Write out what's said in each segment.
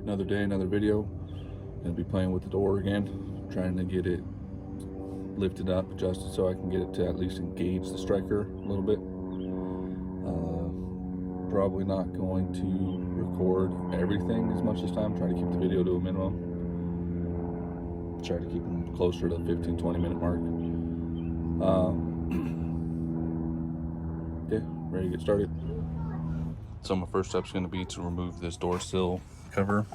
Another day, another video. Gonna be playing with the door again, trying to get it lifted up, adjusted so I can get it to at least engage the striker a little bit. Probably not going to record everything as much this time. Try to keep the video to a minimum. Try to keep them closer to the 15-20 minute mark. Yeah, ready to get started. So my first step is going to be to remove this door sill cover.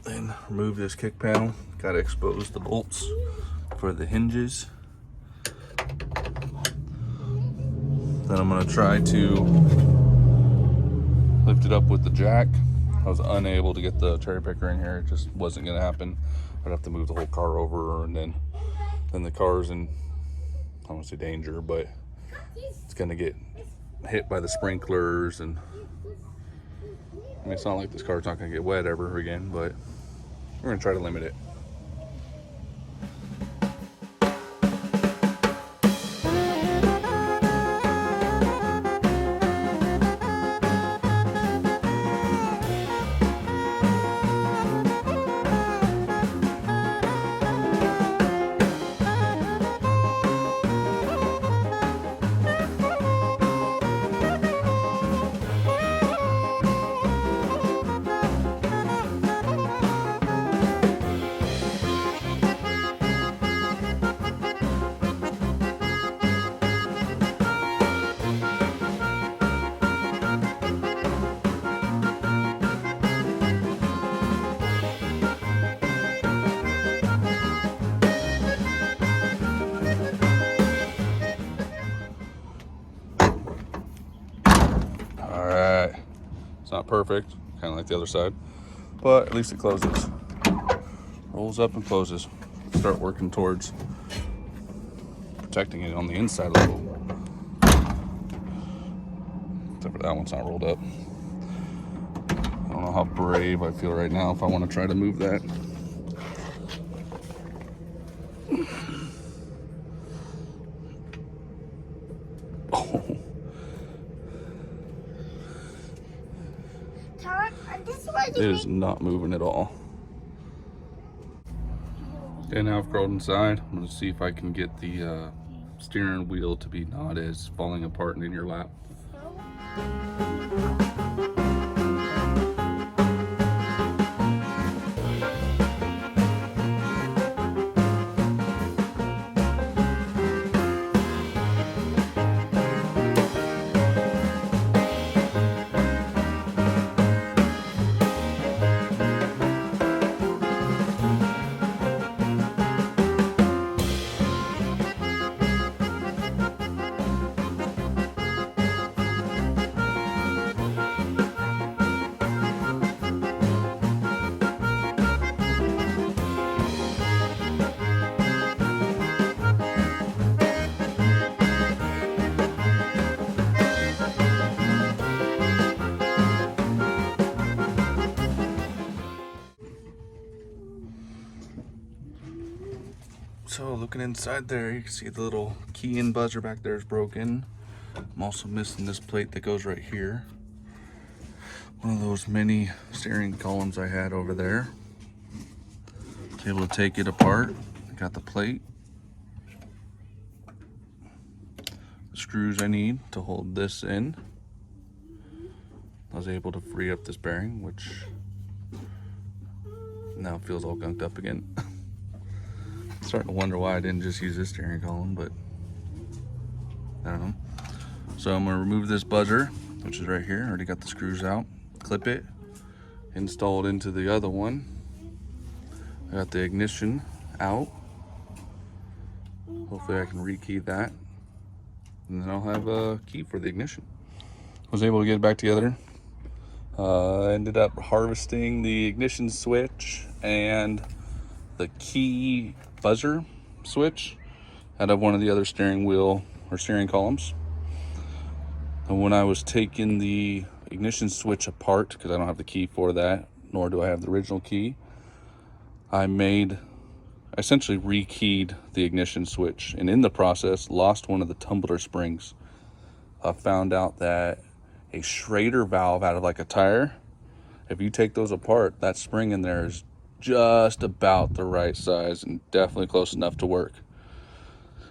Then remove this kick panel. Got to expose the bolts for the hinges. Then I'm going to try to lift it up with the jack. I was unable to get the cherry picker in here. It just wasn't going to happen. I'd have to move the whole car over, and then the car's in, I don't want to say danger, but it's going to get hit by the sprinklers. And I mean, it's not like this car's not going to get wet ever again, but we're going to try to limit it. It's not perfect, kind of like the other side, but at least it closes. Rolls up and closes. Start working towards protecting it on the inside a little. Except for that one's not rolled up. I don't know how brave I feel right now if I want to try to move that. Oh. It is not moving at all. Okay, now I've crawled inside. I'm going to see if I can get the steering wheel to be not as falling apart and in your lap. So looking inside there, you can see the little key and buzzer back there is broken. I'm also missing this plate that goes right here. One of those mini steering columns I had over there. I was able to take it apart. I got the plate, the screws I need to hold this in. I was able to free up this bearing, which now feels all gunked up again. Starting to wonder why I didn't just use this steering column, but I don't know. So I'm gonna remove this buzzer, which is right here. I already got the screws out, clip it, install it into the other one. I got the ignition out. Hopefully I can rekey that, and then I'll have a key for the ignition. I was able to get it back together. I ended up harvesting the ignition switch and the key buzzer switch out of one of the other steering wheel or steering columns. And when I was taking the ignition switch apart, because I don't have the key for that, nor do I have the original key, I essentially rekeyed the ignition switch, and in the process lost one of the tumbler springs. I found out that a Schrader valve out of like a tire If you take those apart, that spring in there is just about the right size and definitely close enough to work.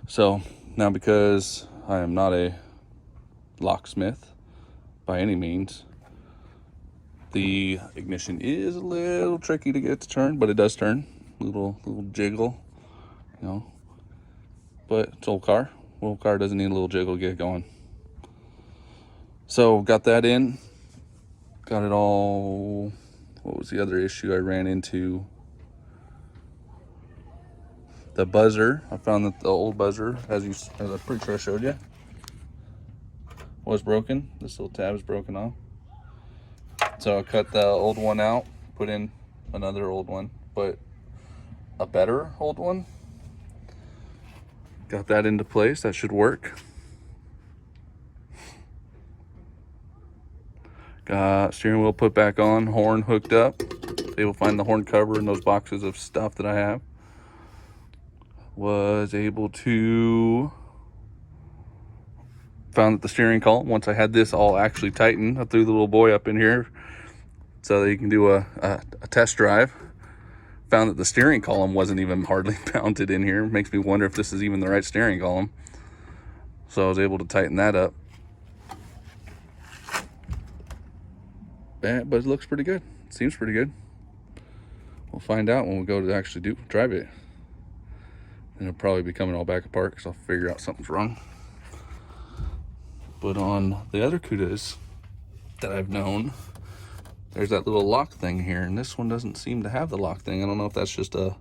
So now, because I am not a locksmith by any means, the ignition is a little tricky to get it to turn, but it does turn. Little jiggle, you know. But it's old car. Old car doesn't need a little jiggle to get it going. So got that in. Got it all. What was the other issue I ran into? The buzzer. I found that the old buzzer, as I'm pretty sure I showed you, was broken. This little tab is broken off. So I cut the old one out, put in another old one, but a better old one. Got that into place. That should work. Got steering wheel put back on, horn hooked up. Able to find the horn cover in those boxes of stuff that I have. Was able to found that the steering column, once I had this all actually tightened, I threw the little boy up in here so that you can do a test drive. Found that the steering column wasn't even hardly mounted in here. Makes me wonder if this is even the right steering column. So I was able to tighten that up. But it looks pretty good. Seems pretty good. We'll find out when we go to actually drive it. And it'll probably be coming all back apart because I'll figure out something's wrong. But on the other Cudas that I've known, there's that little lock thing here, and this one doesn't seem to have the lock thing. I don't know if that's just a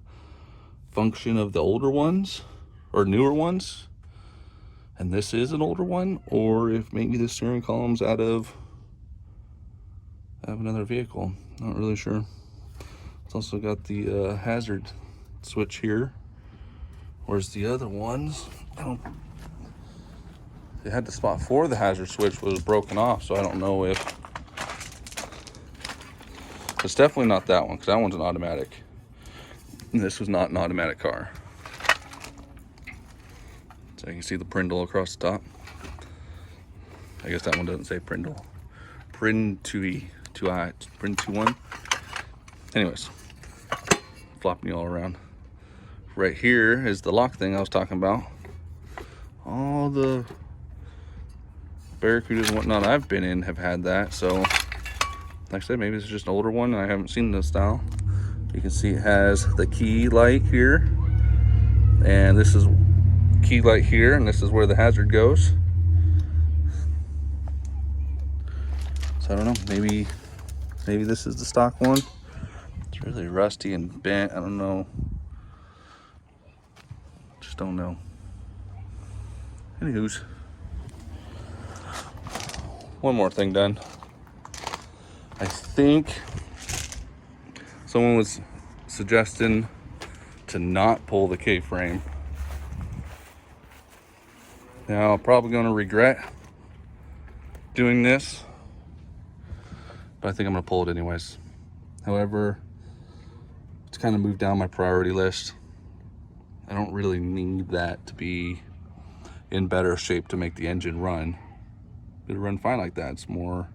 function of the older ones or newer ones, and this is an older one, or if maybe the steering column's out of another vehicle. Not really sure. It's also got the hazard switch here, whereas the other ones, they had the spot for the hazard switch was broken off, so I don't know if it's definitely not that one, because that one's an automatic. And this was not an automatic car. So you can see the Prindle across the top. I guess that one doesn't say Prindle. Printui, Print21. Anyways, flopping you all around. Right here is the lock thing I was talking about. All the Barracudas and whatnot I've been in have had that, so like I said, maybe it's just an older one. I haven't seen the style. You can see it has the key light here, and this is key light here, and this is where the hazard goes. So I don't know, maybe this is the stock one. It's really rusty and bent. I don't know. Just don't know. Anywho's, one more thing done. I think someone was suggesting to not pull the K-frame. Now, I'm probably going to regret doing this, but I think I'm going to pull it anyways. However, it's kind of moved down my priority list. I don't really need that to be in better shape to make the engine run. It'll run fine like that. It's more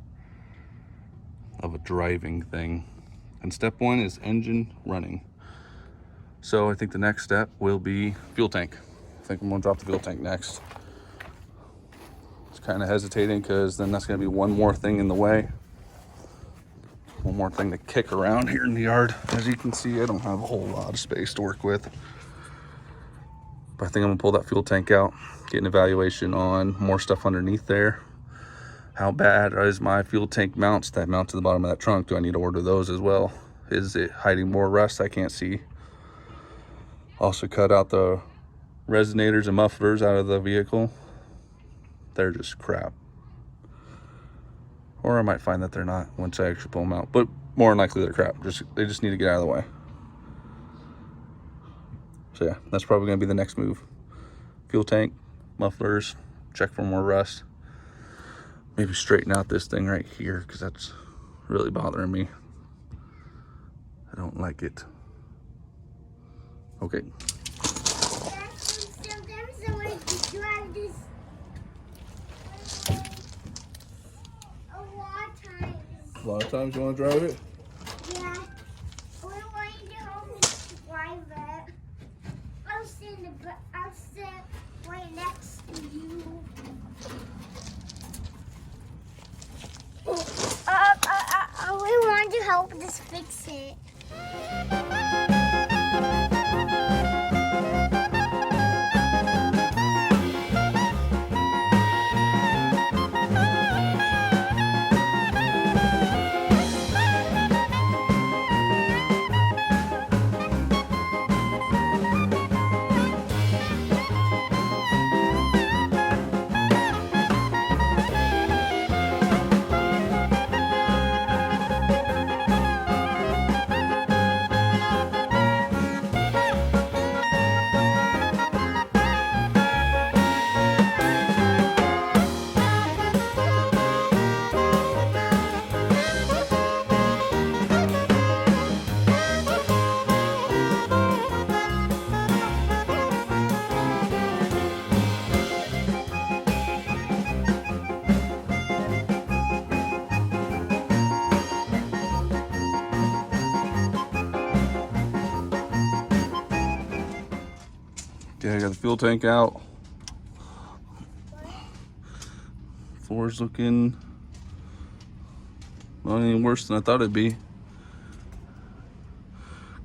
of a driving thing. And step one is engine running. So I think the next step will be fuel tank. I think I'm gonna drop the fuel tank next. It's kind of hesitating because then that's gonna be one more thing in the way. One more thing to kick around here in the yard. As you can see, I don't have a whole lot of space to work with. But I think I'm gonna pull that fuel tank out, get an evaluation on more stuff underneath there. How bad is my fuel tank mounts that mount to the bottom of that trunk? Do I need to order those as well? Is it hiding more rust I can't see? Also cut out the resonators and mufflers out of the vehicle. They're just crap. Or I might find that they're not once I actually pull them out. But more than likely they're crap. They just need to get out of the way. So yeah, that's probably gonna be the next move. Fuel tank, mufflers, check for more rust. Maybe straighten out this thing right here because that's really bothering me. I don't like it. Okay. A lot of times you want to drive it? right next to you. We want to help us fix it. Okay, I got the fuel tank out. Floor's looking not any worse than I thought it'd be.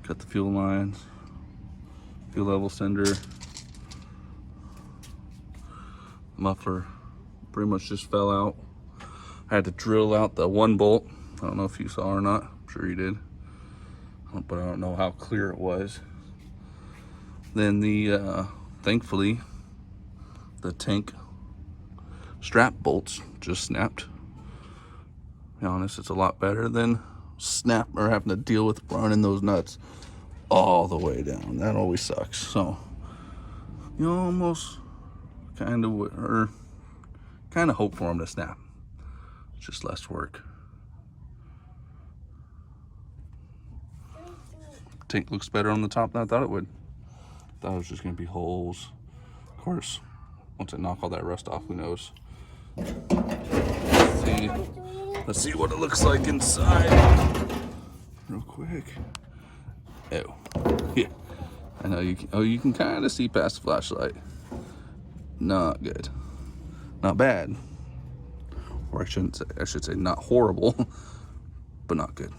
Cut the fuel lines, fuel level sender. Muffler pretty much just fell out. I had to drill out the one bolt. I don't know if you saw or not. I'm sure you did. But I don't know how clear it was. Then the thankfully the tank strap bolts just snapped. To be honest, it's a lot better than snap or having to deal with running those nuts all the way down. That always sucks. So you almost kind of hope for them to snap. It's just less work. Tank looks better on the top than I thought it would. Thought it was just gonna be holes. Of course, once I knock all that rust off, who knows? Let's see what it looks like inside real quick. Oh, yeah. I know you can, you can kind of see past the flashlight. Not good. Not bad. Or I should say not horrible, but not good.